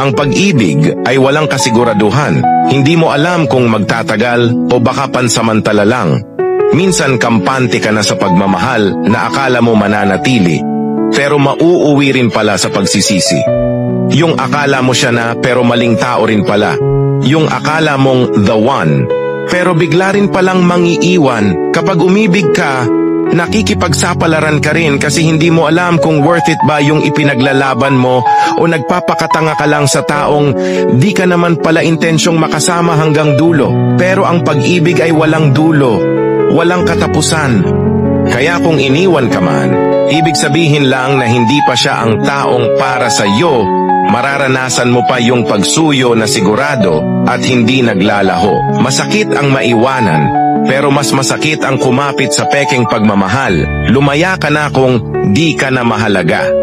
Ang pag-ibig ay walang kasiguraduhan. Hindi mo alam kung magtatagal o baka pansamantala lang. Minsan kampante ka na sa pagmamahal na akala mo mananatili, pero mauuwi rin pala sa pagsisisi. Yung akala mo siya na pero maling tao rin pala. Yung akala mong the one, pero bigla rin palang mangiiwan. Kapag umibig ka, nakikipagsapalaran ka rin kasi hindi mo alam kung worth it ba yung ipinaglalaban mo o nagpapakatanga ka lang sa taong di ka naman pala intensyong makasama hanggang dulo. Pero ang pag-ibig ay walang dulo, walang katapusan. Kaya kung iniwan ka man, ibig sabihin lang na hindi pa siya ang taong para sa iyo. Mararanasan mo pa yung pagsuyo na sigurado at hindi naglalaho. Masakit ang maiwanan, pero mas masakit ang kumapit sa pekeng pagmamahal. Lumaya ka na kung di ka na mahalaga.